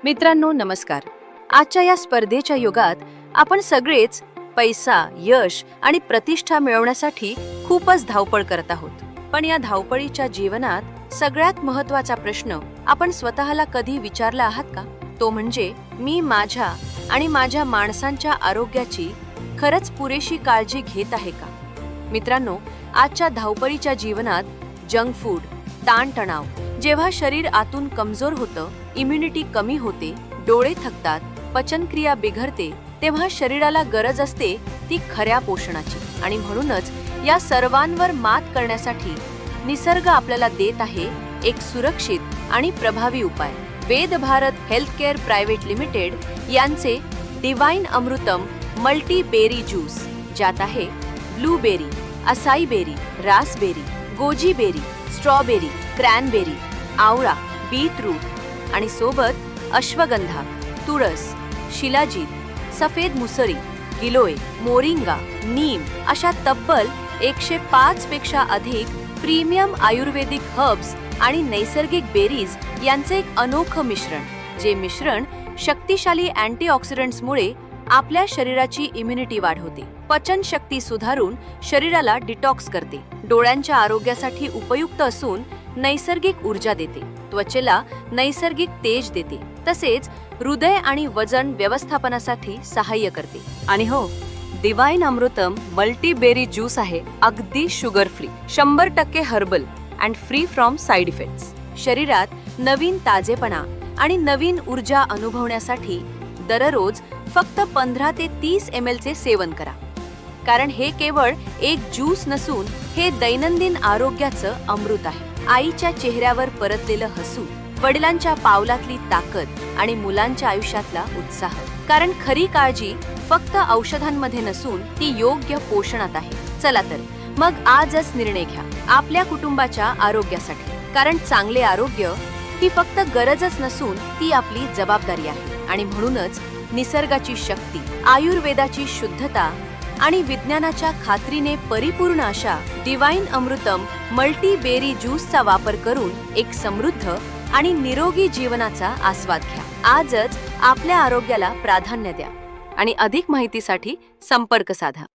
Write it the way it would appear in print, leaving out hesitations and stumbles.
मित्रांनो नमस्कार. आजच्या या स्पर्धेच्या युगात आपण सगळेच पैसा, यश आणि प्रतिष्ठा मिळवण्यासाठी खूपच धावपळ करत आहोत. पण या धावपळीच्या जीवनात सगळ्यात महत्त्वाचा प्रश्न आपण स्वतःला कधी विचारला आहात का? तो म्हणजे मी माझ्या आणि माझ्या माणसांच्या आरोग्याची खरंच पुरेशी काळजी घेत आहे का? मित्रांनो, आजच्या धावपळीच्या जीवनात जंक फूड, ताणतणाव, जेव्हा शरीर आतून कमजोर होतं, इम्युनिटी कमी होते, डोळे थकतात, पचनक्रिया बिघडते, तेव्हा शरीराला गरज असते ती खऱ्या पोषणाची. आणि म्हणूनच या सर्वांवर मात करण्यासाठी निसर्ग आपल्याला देत आहे एक सुरक्षित आणि प्रभावी उपाय. Ved Bharat healthcare private limited यांचे divine Amritam multi berry juice, ज्यात आहे blueberry, acai berry, raspberry, goji berry, strawberry, cranberry, आवळा, बीटरूट आणि सोबत अश्वगंधा, तुळस, शिलाजीत, सफेद मुसरी, गिलोय, मोरिंगा, नीम अशा तब्बल 105 पेक्षा अधिक प्रीमियम आयुर्वेदिक हर्ब्स आणि नैसर्गिक बेरीज यांचे एक अनोखं मिश्रण. जे मिश्रण शक्तिशाली अँटीऑक्सिडंट्समुळे आपल्या शरीराची इम्युनिटी वाढवते, पचनशक्ती सुधारून शरीराला डिटॉक्स करते, डोळ्यांच्या आरोग्यासाठी उपयुक्त असून नैसर्गिक ऊर्जा देते, त्वचेला नैसर्गिक तेज देते, तसेच हृदय आणि वजन व्यवस्थापनासाठी सहाय्य करते. आणि हो, डिवाइन अमृतम मल्टीबेरी ज्यूस आहे अगदी sugar free, 100% herbal and free from side effects. शरीरात नवीन ताजेपणा आणि नवीन ऊर्जा अनुभवण्यासाठी दररोज फक्त 15 ते 30 ml चे सेवन करा. कारण हे केवळ एक ज्यूस नसून हे दैनंदिन आरोग्याचं अमृत आहे. आईच्या चेहऱ्यावर परतलेलं हसू, वडिलांच्या पावलातली ताकद आणि मुलांच्या आयुष्यातला उत्साह. कारण खरी काळजी फक्त औषधांमध्ये नसून ती योग्य पोषणात आहे. चला तर मग आजच निर्णय घ्या आपल्या कुटुंबाच्या आरोग्यासाठी. कारण चांगले आरोग्य ही फक्त गरजच नसून ती आपली जबाबदारी आहे. आणि म्हणूनच निसर्गाची शक्ती, आयुर्वेदाची शुद्धता आणि विज्ञानाच्या खात्रीने परिपूर्ण अशा डिवाइन अमृतम मल्टी बेरी ज्यूसचा वापर करून एक समृद्ध आणि निरोगी जीवनाचा आस्वाद घ्या. आजच आपल्या आरोग्याला प्राधान्य द्या आणि अधिक माहितीसाठी संपर्क साधा.